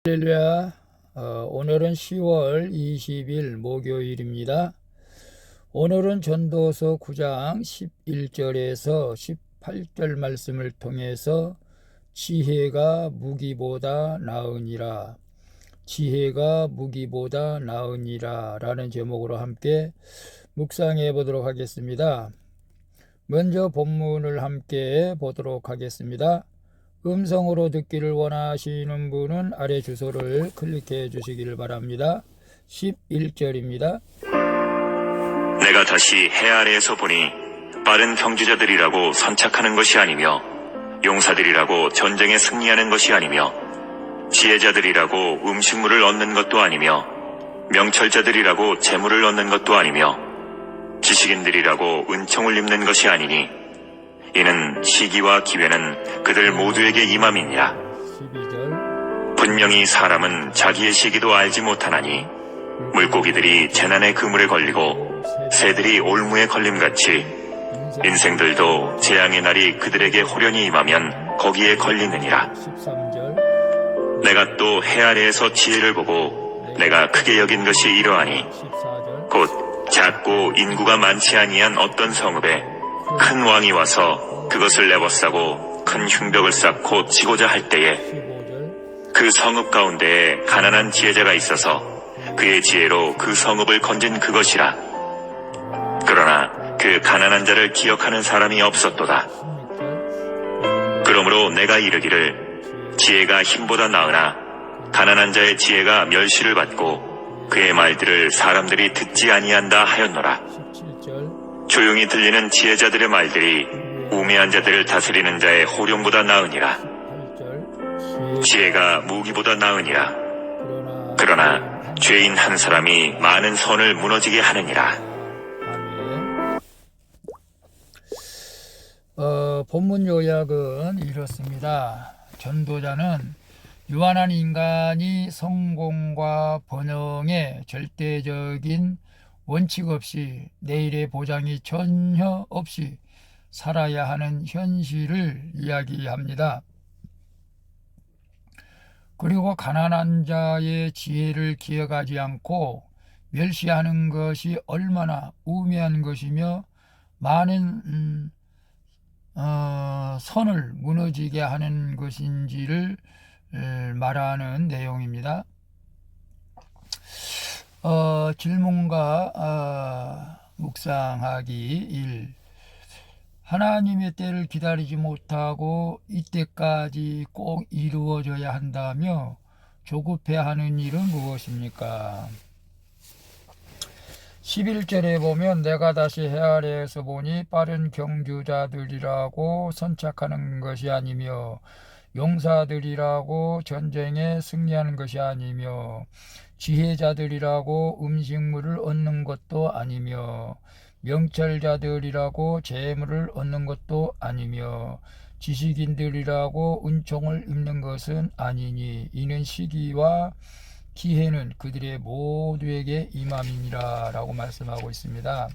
할렐루야. 오늘은 10월 20일 목요일입니다. 오늘은 전도서 9장 11절에서 18절 말씀을 통해서 지혜가 무기보다 나으니라, 지혜가 무기보다 나으니라 라는 제목으로 함께 묵상해 보도록 하겠습니다. 먼저 본문을 함께 보도록 하겠습니다. 음성으로 듣기를 원하시는 분은 아래 주소를 클릭해 주시기를 바랍니다. 11절입니다. 내가 다시 해 아래에서 보니 빠른 경주자들이라고 선착하는 것이 아니며 용사들이라고 전쟁에 승리하는 것이 아니며 지혜자들이라고 음식물을 얻는 것도 아니며 명철자들이라고 재물을 얻는 것도 아니며 지식인들이라고 은총을 입는 것이 아니니 이는 시기와 기회는 그들 모두에게 임함이니라. 12절. 분명히 사람은 자기의 시기도 알지 못하나니 물고기들이 재난의 그물에 걸리고 새들이 올무에 걸림같이 인생들도 재앙의 날이 그들에게 호련히 임하면 거기에 걸리느니라. 13절. 내가 또 해 아래에서 지혜를 보고 내가 크게 여긴 것이 이러하니 14절. 곧 작고 인구가 많지 아니한 어떤 성읍에 큰 왕이 와서 그것을 내버싸고 큰 흉벽을 쌓고 치고자 할 때에 15절. 그 성읍 가운데에 가난한 지혜자가 있어서 그의 지혜로 그 성읍을 건진 그것이라. 그러나 그 가난한 자를 기억하는 사람이 없었도다. 16절. 그러므로 내가 이르기를 지혜가 힘보다 나으나 가난한 자의 지혜가 멸시를 받고 그의 말들을 사람들이 듣지 아니한다 하였노라. 17절. 조용히 들리는 지혜자들의 말들이 우매한 자들을 다스리는 자의 호령보다 나으니라. 18절. 지혜가 무기보다 나으니라. 그러나 죄인 한 사람이 많은 선을 무너지게 하느니라. 아멘. 본문 요약은 이렇습니다. 전도자는 유한한 인간이 성공과 번영에 절대적인 원칙 없이 내일의 보장이 전혀 없이 살아야 하는 현실을 이야기합니다. 그리고 가난한 자의 지혜를 기억하지 않고 멸시하는 것이 얼마나 우매한 것이며 많은 선을 무너지게 하는 것인지를 말하는 내용입니다. 질문과 묵상하기 1. 하나님의 때를 기다리지 못하고 이때까지 꼭 이루어져야 한다며 조급해하는 일은 무엇입니까? 11절에 보면 내가 다시 해 아래에서 보니 빠른 경주자들이라고 선착하는 것이 아니며 용사들이라고 전쟁에 승리하는 것이 아니며 지혜자들이라고 음식물을 얻는 것도 아니며 명철자들이라고 재물을 얻는 것도 아니며 지식인들이라고 은총을 입는 것은 아니니 이는 시기와 기회는 그들의 모두에게 임함이니라 라고 말씀하고 있습니다.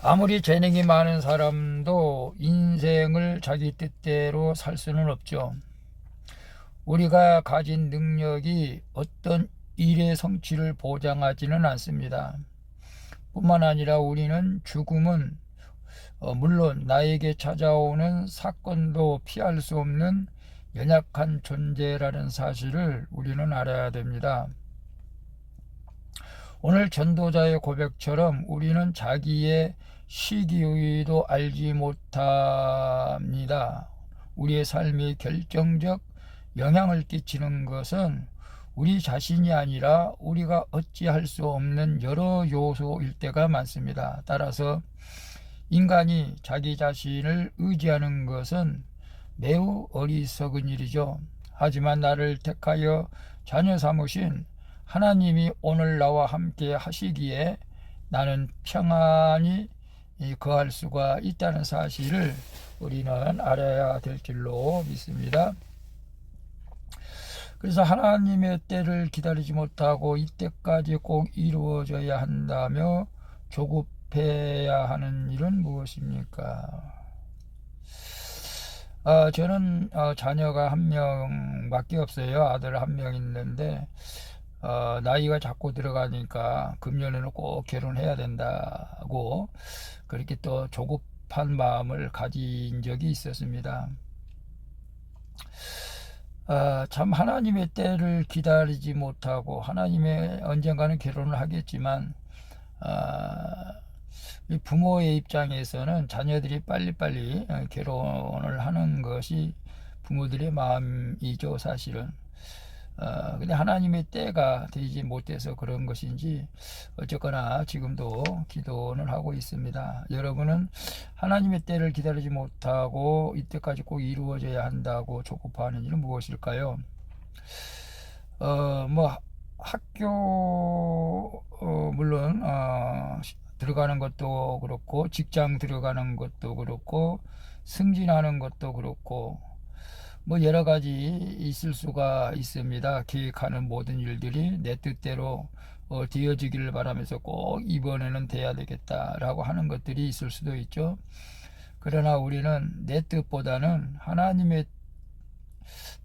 아무리 재능이 많은 사람도 인생을 자기 뜻대로 살 수는 없죠. 우리가 가진 능력이 어떤 일의 성취를 보장하지는 않습니다. 뿐만 아니라 우리는 죽음은 물론 나에게 찾아오는 사건도 피할 수 없는 연약한 존재라는 사실을 우리는 알아야 됩니다. 오늘 전도자의 고백처럼 우리는 자기의 시기의도 알지 못합니다. 우리의 삶에 결정적 영향을 끼치는 것은 우리 자신이 아니라 우리가 어찌할 수 없는 여러 요소일 때가 많습니다. 따라서 인간이 자기 자신을 의지하는 것은 매우 어리석은 일이죠. 하지만 나를 택하여 자녀 삼으신 하나님이 오늘 나와 함께 하시기에 나는 평안히 거할 수가 있다는 사실을 우리는 알아야 될 줄로 믿습니다. 그래서 하나님의 때를 기다리지 못하고 이때까지 꼭 이루어져야 한다며 조급해야 하는 일은 무엇입니까? 저는 자녀가 한 명밖에 없어요. 아들 한 명 있는데 나이가 자꾸 들어가니까 금년에는 꼭 결혼해야 된다고 그렇게 또 조급한 마음을 가진 적이 있었습니다. 참 하나님의 때를 기다리지 못하고 하나님의 언젠가는 결혼을 하겠지만 이 부모의 입장에서는 자녀들이 빨리빨리 결혼을 하는 것이 부모들의 마음이죠, 사실은. 근데 하나님의 때가 되지 못해서 그런 것인지 어쨌거나 지금도 기도는 하고 있습니다. 여러분은 하나님의 때를 기다리지 못하고 이때까지 꼭 이루어져야 한다고 조급해하는 일은 무엇일까요? 뭐 학교 물론 들어가는 것도 그렇고 직장 들어가는 것도 그렇고 승진하는 것도 그렇고 뭐 여러 가지 있을 수가 있습니다. 계획하는 모든 일들이 내 뜻대로 되어지기를 바라면서 꼭 이번에는 돼야 되겠다라고 하는 것들이 있을 수도 있죠. 그러나 우리는 내 뜻보다는 하나님의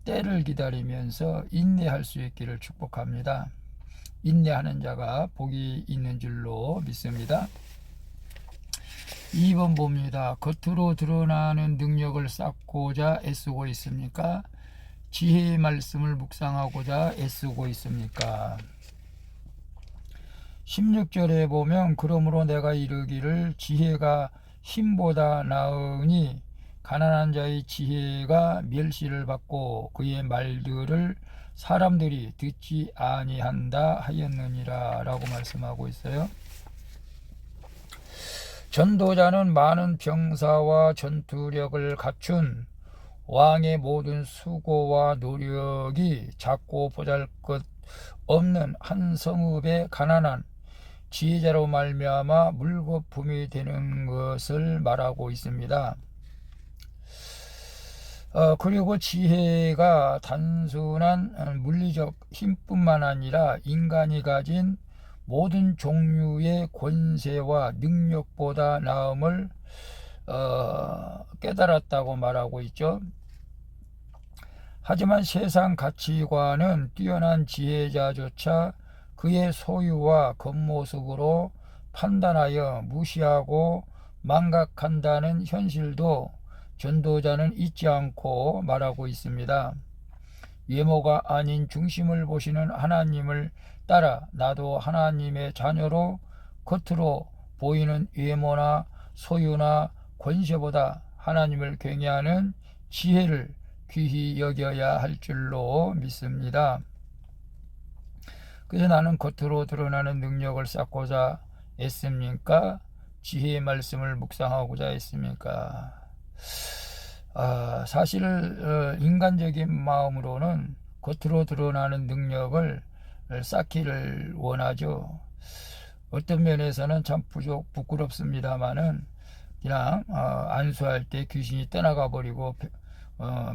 때를 기다리면서 인내할 수 있기를 축복합니다. 인내하는 자가 복이 있는 줄로 믿습니다. 2번 봅니다. 겉으로 드러나는 능력을 쌓고자 애쓰고 있습니까? 지혜의 말씀을 묵상하고자 애쓰고 있습니까? 16절에 보면 그러므로 내가 이르기를 지혜가 힘보다 나으니 가난한 자의 지혜가 멸시를 받고 그의 말들을 사람들이 듣지 아니한다 하였느니라 라고 말씀하고 있어요. 전도자는 많은 병사와 전투력을 갖춘 왕의 모든 수고와 노력이 작고 보잘것없는 한 성읍의 가난한 지혜자로 말미암아 물거품이 되는 것을 말하고 있습니다. 그리고 지혜가 단순한 물리적 힘뿐만 아니라 인간이 가진 모든 종류의 권세와 능력보다 나음을 깨달았다고 말하고 있죠. 하지만 세상 가치관은 뛰어난 지혜자조차 그의 소유와 겉모습으로 판단하여 무시하고 망각한다는 현실도 전도자는 잊지 않고 말하고 있습니다. 외모가 아닌 중심을 보시는 하나님을 따라 나도 하나님의 자녀로 겉으로 보이는 외모나 소유나 권세보다 하나님을 경외하는 지혜를 귀히 여겨야 할 줄로 믿습니다. 그래서 나는 겉으로 드러나는 능력을 쌓고자 애씁니까? 지혜의 말씀을 묵상하고자 했습니까? 사실 인간적인 마음으로는 겉으로 드러나는 능력을 쌓기를 원하죠. 어떤 면에서는 참 부끄럽습니다만은 그냥 안수할 때 귀신이 떠나가 버리고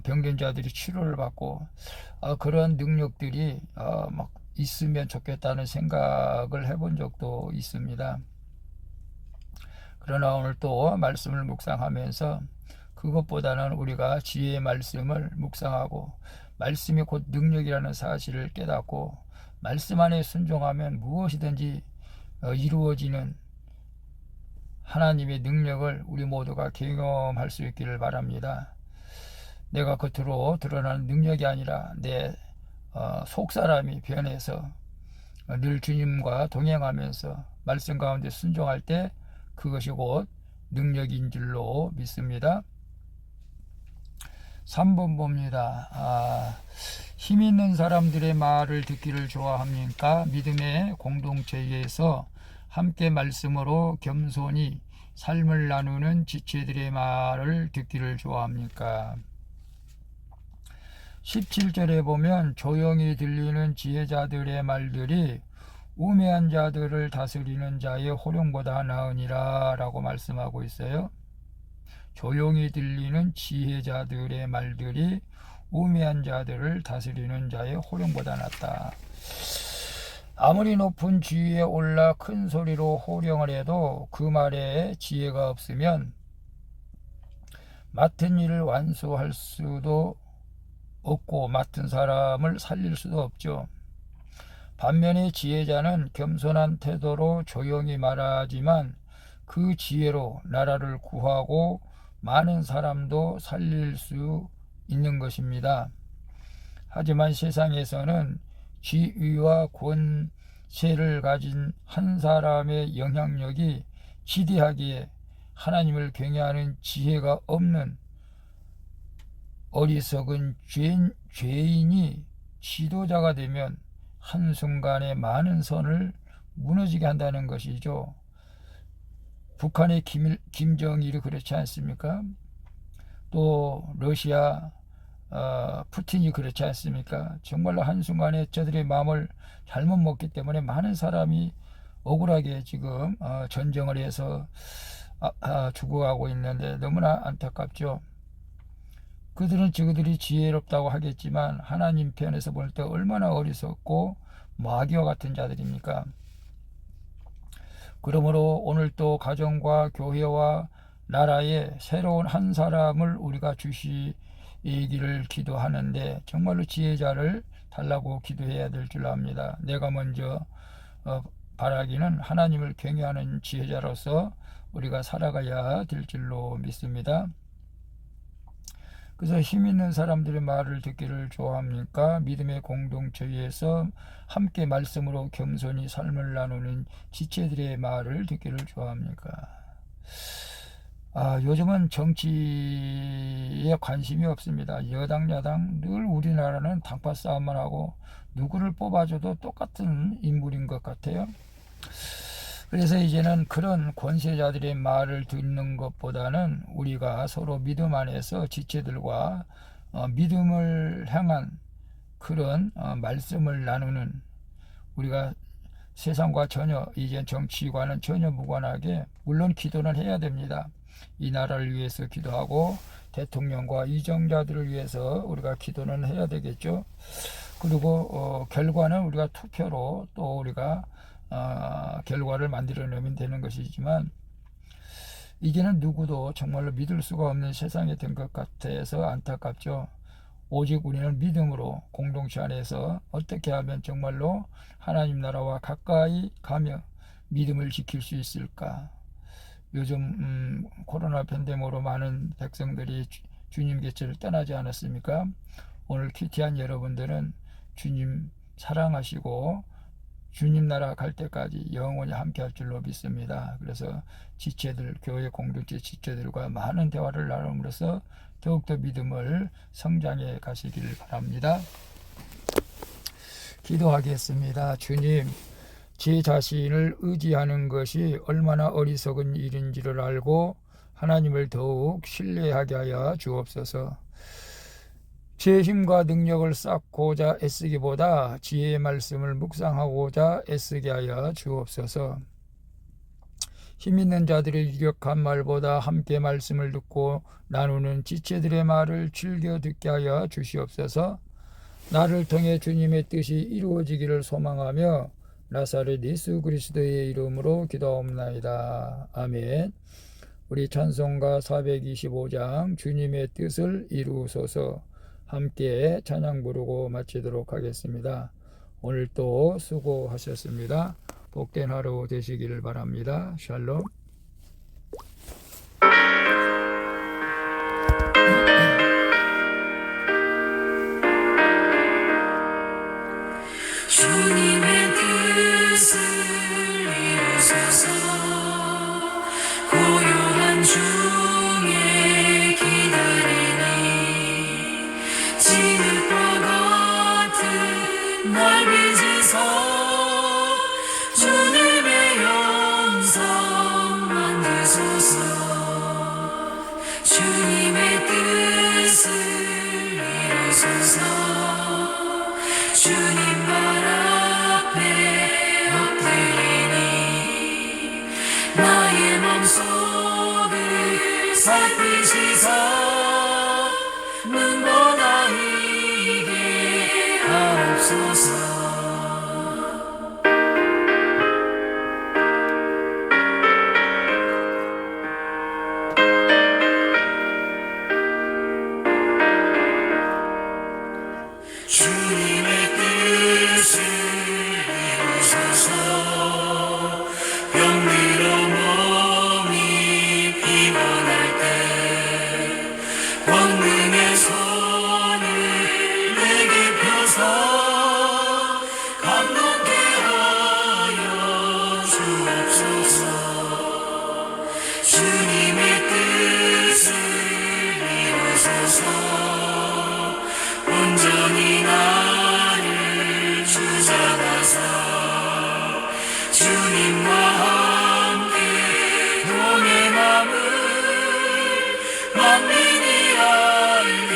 병균자들이 치료를 받고 그런 능력들이 막 있으면 좋겠다는 생각을 해본 적도 있습니다. 그러나 오늘 또 말씀을 묵상하면서 그것보다는 우리가 지혜의 말씀을 묵상하고 말씀이 곧 능력이라는 사실을 깨닫고 말씀 안에 순종하면 무엇이든지 이루어지는 하나님의 능력을 우리 모두가 경험할 수 있기를 바랍니다. 내가 겉으로 드러나는 능력이 아니라 내 속사람이 변해서 늘 주님과 동행하면서 말씀 가운데 순종할 때 그것이 곧 능력인 줄로 믿습니다. 3번 봅니다. 힘 있는 사람들의 말을 듣기를 좋아합니까? 믿음의 공동체에서 함께 말씀으로 겸손히 삶을 나누는 지체들의 말을 듣기를 좋아합니까? 17절에 보면 조용히 들리는 지혜자들의 말들이 우매한 자들을 다스리는 자의 호령보다 나으니라 라고 말씀하고 있어요. 조용히 들리는 지혜자들의 말들이 우매한 자들을 다스리는 자의 호령보다 낫다. 아무리 높은 지위에 올라 큰 소리로 호령을 해도 그 말에 지혜가 없으면 맡은 일을 완수할 수도 없고 맡은 사람을 살릴 수도 없죠. 반면에 지혜자는 겸손한 태도로 조용히 말하지만 그 지혜로 나라를 구하고 많은 사람도 살릴 수 있는 것입니다. 하지만 세상에서는 지위와 권세를 가진 한 사람의 영향력이 지대하기에 하나님을 경외하는 지혜가 없는 어리석은 죄인이 지도자가 되면 한순간에 많은 선을 무너지게 한다는 것이죠. 북한의 김정일이 그렇지 않습니까? 또 러시아 푸틴이 그렇지 않습니까? 정말로 한순간에 저들의 마음을 잘못 먹기 때문에 많은 사람이 억울하게 지금 전쟁을 해서 죽어가고 있는데 너무나 안타깝죠. 그들은 저들이 지혜롭다고 하겠지만 하나님 편에서 볼 때 얼마나 어리석고 마귀와 같은 자들입니까? 그러므로 오늘 또 가정과 교회와 나라에 새로운 한 사람을 우리가 주시기를 기도하는데 정말로 지혜자를 달라고 기도해야 될 줄 압니다. 내가 먼저 바라기는 하나님을 경외하는 지혜자로서 우리가 살아가야 될 줄로 믿습니다. 그래서 힘 있는 사람들의 말을 듣기를 좋아합니까? 믿음의 공동체에서 함께 말씀으로 겸손히 삶을 나누는 지체들의 말을 듣기를 좋아합니까? 요즘은 정치에 관심이 없습니다. 여당 야당 늘 우리나라는 당파 싸움만 하고 누구를 뽑아줘도 똑같은 인물인 것 같아요. 그래서 이제는 그런 권세자들의 말을 듣는 것보다는 우리가 서로 믿음 안에서 지체들과 믿음을 향한 그런 말씀을 나누는, 우리가 세상과 전혀 이제 정치와는 전혀 무관하게 물론 기도는 해야 됩니다. 이 나라를 위해서 기도하고 대통령과 이정자들을 위해서 우리가 기도는 해야 되겠죠. 그리고 결과는 우리가 투표로 또 우리가 결과를 만들어내면 되는 것이지만 이제는 누구도 정말로 믿을 수가 없는 세상이 된 것 같아서 안타깝죠. 오직 우리는 믿음으로 공동체 안에서 어떻게 하면 정말로 하나님 나라와 가까이 가며 믿음을 지킬 수 있을까. 요즘 코로나 팬데믹으로 많은 백성들이 주님 곁을 떠나지 않았습니까? 오늘 큐티한 여러분들은 주님 사랑하시고 주님 나라 갈 때까지 영원히 함께 할 줄로 믿습니다. 그래서 지체들, 교회 공동체 지체들과 많은 대화를 나눔으로써 더욱더 믿음을 성장해 가시길 바랍니다. 기도하겠습니다. 주님, 제 자신을 의지하는 것이 얼마나 어리석은 일인지를 알고 하나님을 더욱 신뢰하게 하여 주옵소서. 제 힘과 능력을 쌓고자 애쓰기보다 지혜의 말씀을 묵상하고자 애쓰게 하여 주옵소서. 힘있는 자들의 유력한 말보다 함께 말씀을 듣고 나누는 지체들의 말을 즐겨 듣게 하여 주시옵소서. 나를 통해 주님의 뜻이 이루어지기를 소망하며 나사렛 예수 그리스도의 이름으로 기도하옵나이다. 아멘. 우리 찬송가 425장 주님의 뜻을 이루소서 함께 찬양 부르고 마치도록 하겠습니다. 오늘 또 수고하셨습니다. 복된 하루 되시기를 바랍니다. 샬롬. 주님의 뜻을 이루소서. 고요한 중에 기다리니 진흙과 같은 날 빚으소. 주님의 영성 만드소서. 주님의 뜻을 이루소서. 주님 발 앞에 엎드리니 나의 맘속을 살피시사 눈보다 이게 하옵소서. 주님의 뜻을 이루소서. 병들어 몸이 피곤할 때 권능의 손을 내게 펴서 감동케 하여 주옵소서. 주님의 뜻을 이루소서. 온전히 나를 주장하사 주님과 함께 동행함을 만민이 알게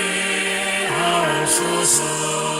하옵소서.